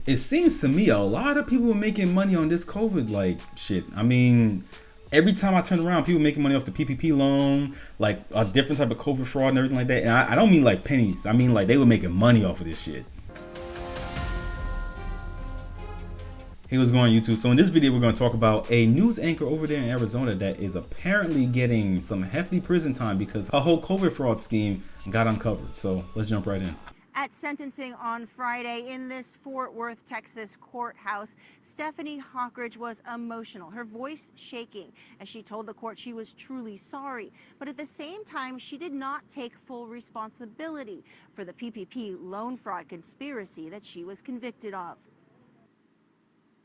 It seems to me a lot of people are making money on this COVID like shit. I mean, every time I turn around, people making money off the PPP loan, like a different type of COVID fraud and everything like that. And I don't mean like pennies. I mean like they were making money off of this shit. Hey, what's going on YouTube? So in this video, we're going to talk about a news anchor over there in Arizona that is apparently getting some hefty prison time because a whole COVID fraud scheme got uncovered. So let's jump right in. At sentencing on Friday in this Fort Worth, Texas courthouse, Stephanie Hawkridge was emotional, her voice shaking as she told the court she was truly sorry. But at the same time, she did not take full responsibility for the PPP loan fraud conspiracy that she was convicted of.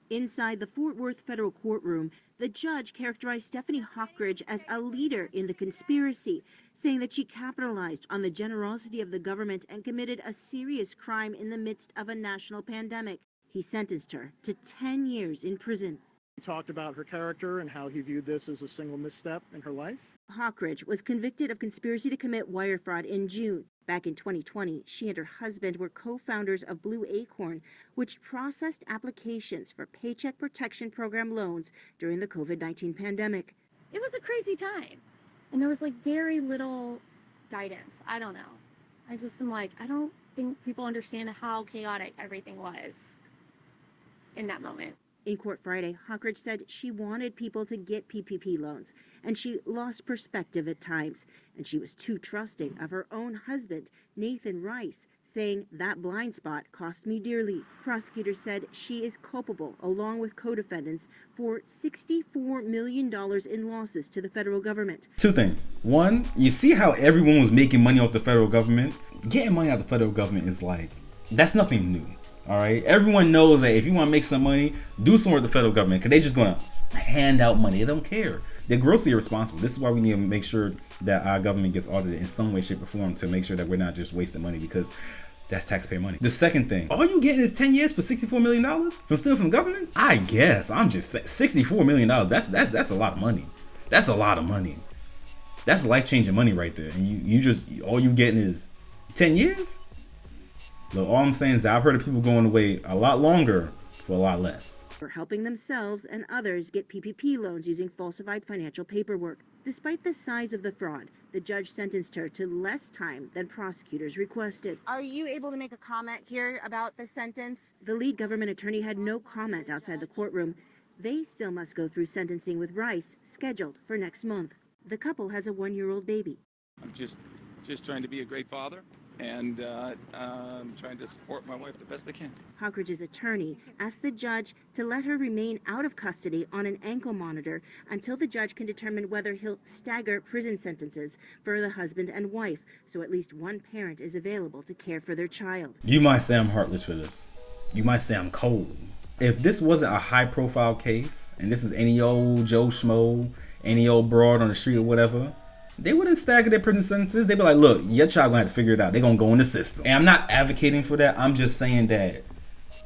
Inside the Fort Worth federal courtroom, the judge characterized Stephanie Hawkridge as a leader in the conspiracy, saying that she capitalized on the generosity of the government and committed a serious crime in the midst of a national pandemic. He sentenced her to 10 years in prison. He talked about her character and how he viewed this as a single misstep in her life. Hawkridge was convicted of conspiracy to commit wire fraud in June. Back in 2020, she and her husband were co-founders of Blue Acorn, which processed applications for Paycheck Protection Program loans during the COVID-19 pandemic. It was a crazy time, and there was like very little guidance. I don't know. I just am like, I don't think people understand how chaotic everything was in that moment. In court Friday, Hawkridge said she wanted people to get PPP loans, and she lost perspective at times, and she was too trusting of her own husband, Nathan Rice, saying that blind spot cost me dearly. Prosecutors said she is culpable, along with co-defendants, for $64 million in losses to the federal government. Two things. One, you see how everyone was making money off the federal government? Getting money out of the federal government is like, that's nothing new. All right, everyone knows that if you want to make some money, do some with the federal government because they're just going to hand out money. They don't care. They're grossly irresponsible. This is why we need to make sure that our government gets audited in some way, shape, or form to make sure that we're not just wasting money because that's taxpayer money. The second thing, all you getting is 10 years for $64 million from stealing from the government? I guess. I'm just saying, $64 million, that's a lot of money. That's a lot of money. That's life-changing money right there. And you just, all you getting is 10 years? Look, all I'm saying is that I've heard of people going away a lot longer for a lot less. For helping themselves and others get PPP loans using falsified financial paperwork. Despite the size of the fraud, the judge sentenced her to less time than prosecutors requested. Are you able to make a comment here about the sentence? The lead government attorney had no comment outside the courtroom. They still must go through sentencing with Rice, scheduled for next month. The couple has a 1-year-old baby. I'm just trying to be a great father and trying to support my wife the best I can. Hawkridge's attorney asked the judge to let her remain out of custody on an ankle monitor until the judge can determine whether he'll stagger prison sentences for the husband and wife, so at least one parent is available to care for their child. You might say I'm heartless for this. You might say I'm cold. If this wasn't a high-profile case, and this is any old Joe Schmo, any old broad on the street or whatever, they wouldn't stagger their prison sentences. They'd be like, look, your child gonna have to figure it out. They're gonna go in the system. And I'm not advocating for that. I'm just saying that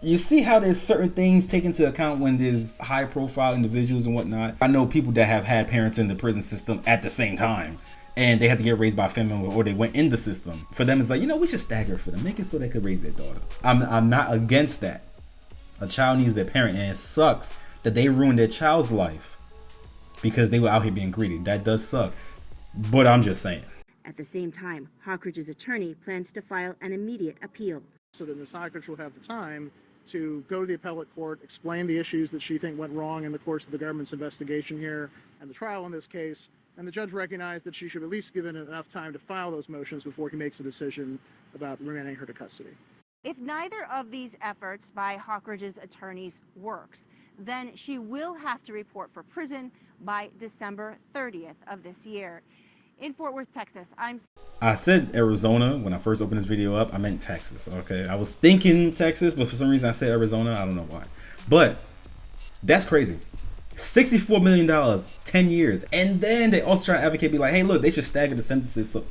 you see how there's certain things taken into account when there's high profile individuals and whatnot. I know people that have had parents in the prison system at the same time and they had to get raised by a family member or they went in the system. For them, it's like, we should stagger it for them. Make it so they could raise their daughter. I'm not against that. A child needs their parent, and it sucks that they ruined their child's life because they were out here being greedy. That does suck. But I'm just saying. At the same time, Hawkridge's attorney plans to file an immediate appeal. So that Ms. Hawkridge will have the time to go to the appellate court, explain the issues that she thinks went wrong in the course of the government's investigation here and the trial in this case. And the judge recognized that she should at least give it enough time to file those motions before he makes a decision about remanding her to custody. If neither of these efforts by Hawkridge's attorneys works, then she will have to report for prison by December 30th of this year. In Fort Worth, Texas, I said Arizona when I first opened this video up. I meant Texas, okay? I was thinking Texas, but for some reason I said Arizona. I don't know why. But that's crazy. $64 million, 10 years. And then they also try to advocate, be like, hey, look, they should stagger the sentences. So,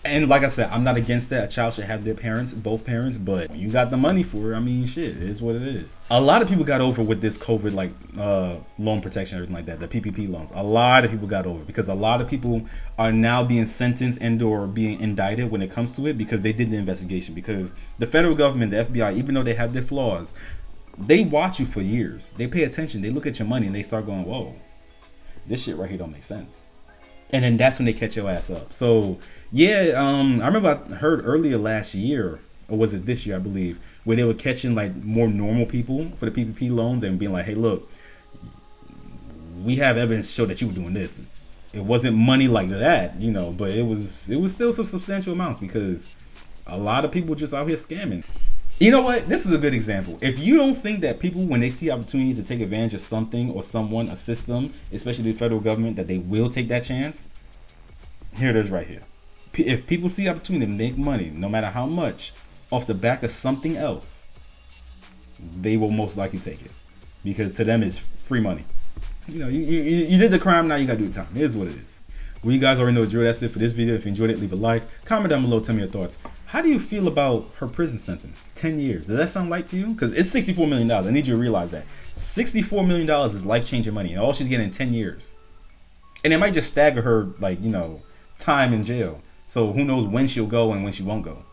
and like I said, I'm not against that. A child should have their parents, both parents, but when you got the money for it, I mean, shit, it is what it is. A lot of people got over with this COVID, like loan protection, everything like that, the PPP loans. A lot of people got over because a lot of people are now being sentenced and or being indicted when it comes to it because they did the investigation. Because the federal government, the FBI, even though they have their flaws, They watch you for years. They pay attention. They look at your money and they start going, whoa, this shit right here don't make sense. And then that's when they catch your ass up. So yeah, I remember I heard earlier last year, or was it this year, I believe, where they were catching like more normal people for the PPP loans and being like, hey, look, we have evidence to show that you were doing this. It wasn't money like that, you know, but it was still some substantial amounts because a lot of people just out here scamming. You know what? This is a good example. If you don't think that people, when they see opportunity to take advantage of something or someone, a system, especially the federal government, that they will take that chance, here it is right here. If people see opportunity to make money, no matter how much, off the back of something else, they will most likely take it. Because to them, it's free money. You know, you did the crime, now you gotta do the time. It is what it is. Well, you guys already know the drill. That's it for this video. If you enjoyed it, leave a like. Comment down below, tell me your thoughts. How do you feel about her prison sentence? 10 years. Does that sound light to you? Because it's $64 million. I need you to realize that. $64 million is life-changing money. And all she's getting in 10 years. And it might just stagger her, like, you know, time in jail. So who knows when she'll go and when she won't go.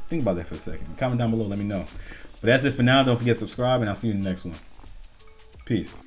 Think about that for a second. Comment down below, let me know. But that's it for now. Don't forget to subscribe, and I'll see you in the next one. Peace.